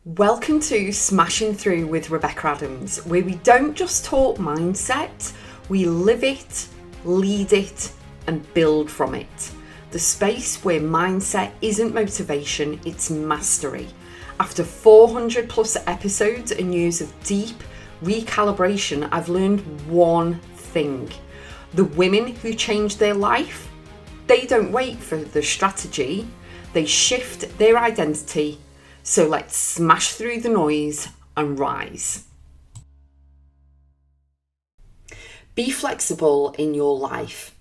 Welcome to Smashing Through with Rebecca.x, where we don't just talk mindset, we live it, lead it, and build from it. The space where mindset isn't motivation, it's mastery. After 400 plus episodes and years of deep recalibration, I've learned one thing. The women who change their life, they don't wait for the strategy, they shift their identity. So let's smash through the noise and rise. Be flexible in your life.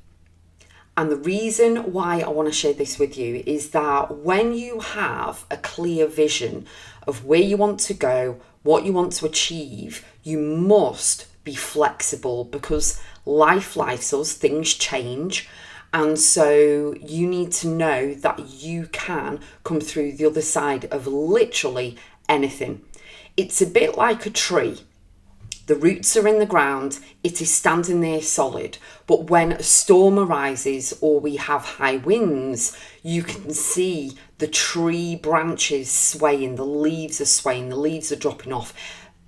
And the reason why I want to share this with you is that when you have a clear vision of where you want to go, what you want to achieve, you must be flexible because life lifes us, things change. And so you need to know that you can come through the other side of literally anything. It's a bit like a tree. The roots are in the ground, it is standing there solid. But when a storm arises or we have high winds, you can see the tree branches swaying, the leaves are swaying, the leaves are dropping off.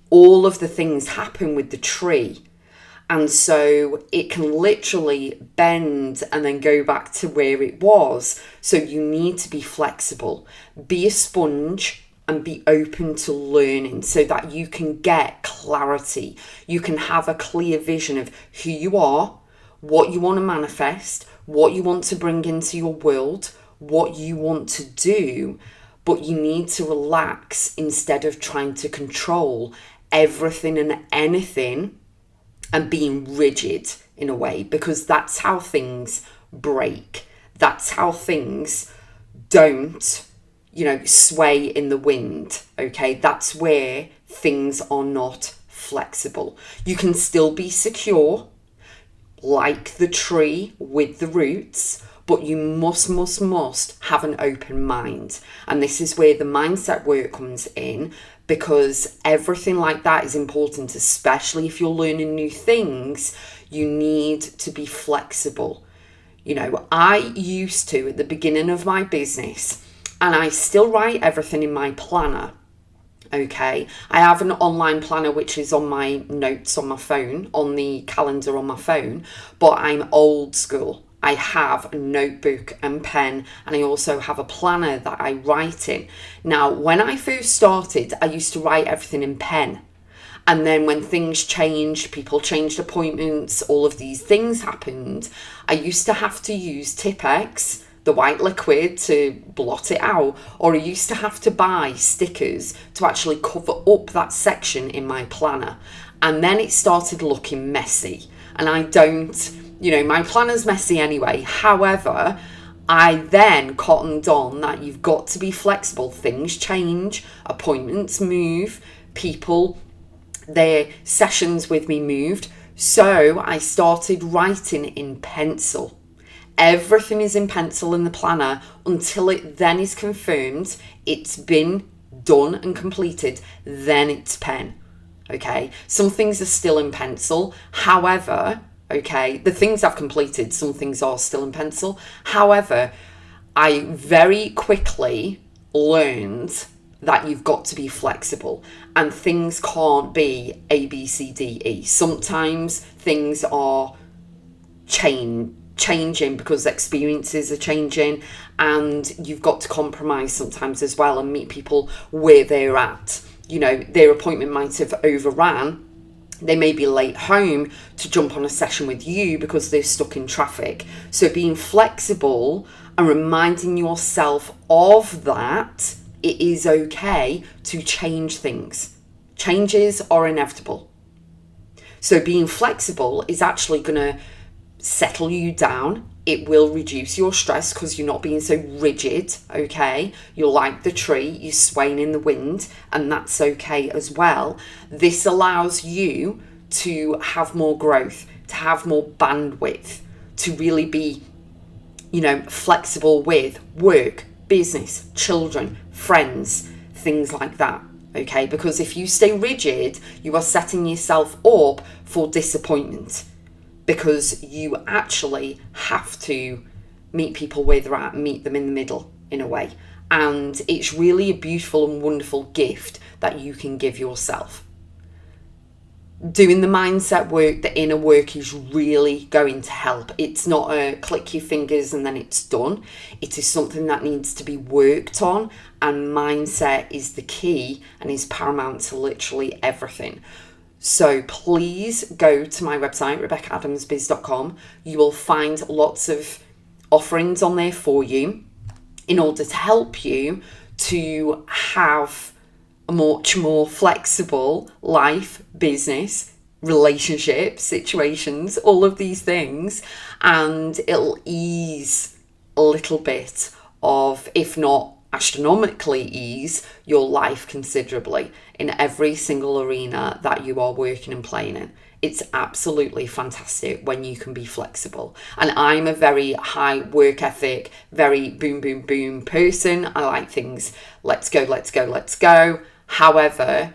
All of the things happen with the tree. And so it can literally bend and then go back to where it was. So you need to be flexible, be a sponge and be open to learning so that you can get clarity. You can have a clear vision of who you are, what you want to manifest, what you want to bring into your world, what you want to do. But you need to relax instead of trying to control everything and anything and being rigid in a way, because that's how things break. That's how things don't, sway in the wind, okay? That's where things are not flexible. You can still be secure, like the tree with the roots, but you must have an open mind. And this is where the mindset work comes in, because everything like that is important, especially if you're learning new things. You need to be flexible. I used to, at the beginning of my business, and I still write everything in my planner. Okay, I have an online planner which is on my notes on my phone, on the calendar on my phone, but I'm old school. I have a notebook and pen, and I also have a planner that I write in. Now, when I first started, I used to write everything in pen. And then when things changed, people changed appointments, all of these things happened, I used to have to use Tip-X, the white liquid, to blot it out, or I used to have to buy stickers to actually cover up that section in my planner. And then it started looking messy. And I don't, my planner's messy anyway. However, I then cottoned on that you've got to be flexible. Things change, appointments move, people, their sessions with me moved. So I started writing in pencil. Everything is in pencil in the planner until it then is confirmed it's been done and completed, then it's pen. Okay, some things are still in pencil. However, okay, the things I've completed, some things are still in pencil. However, I very quickly learned that you've got to be flexible and things can't be A, B, C, D, E. Sometimes things are changing because experiences are changing, and you've got to compromise sometimes as well and meet people where they're at. Their appointment might have overran. They may be late home to jump on a session with you because they're stuck in traffic. So being flexible and reminding yourself of that, it is okay to change things. Changes are inevitable. So being flexible is actually going to settle you down. It will reduce your stress because you're not being so rigid, okay? You're like the tree, you're swaying in the wind, and that's okay as well. This allows you to have more growth, to have more bandwidth, to really be, flexible with work, business, children, friends, things like that, okay? Because if you stay rigid, you are setting yourself up for disappointment, because you actually have to meet people where they're at, meet them in the middle in a way. And it's really a beautiful and wonderful gift that you can give yourself. Doing the mindset work, the inner work, is really going to help. It's not a click your fingers and then it's done. It is something that needs to be worked on, and mindset is the key and is paramount to literally everything. So please go to my website, Rebecca.x. You will find lots of offerings on there for you in order to help you to have a much more flexible life, business, relationship, situations, all of these things. And it'll ease a little bit of, if not astronomically ease, your life considerably in every single arena that you are working and playing in. It's absolutely fantastic when you can be flexible. And I'm a very high work ethic, very boom, boom, boom person. I like things, let's go, let's go, let's go. However,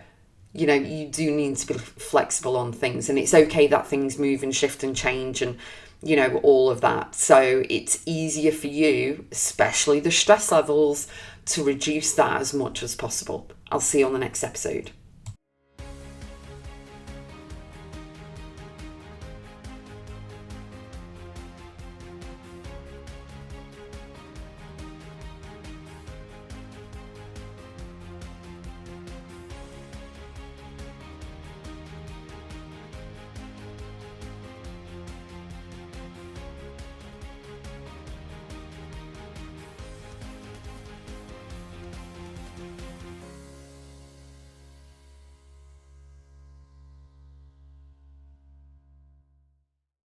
you know, you do need to be flexible on things, and it's okay that things move and shift and change and, you know, all of that. So it's easier for you, especially the stress levels, to reduce that as much as possible. I'll see you on the next episode.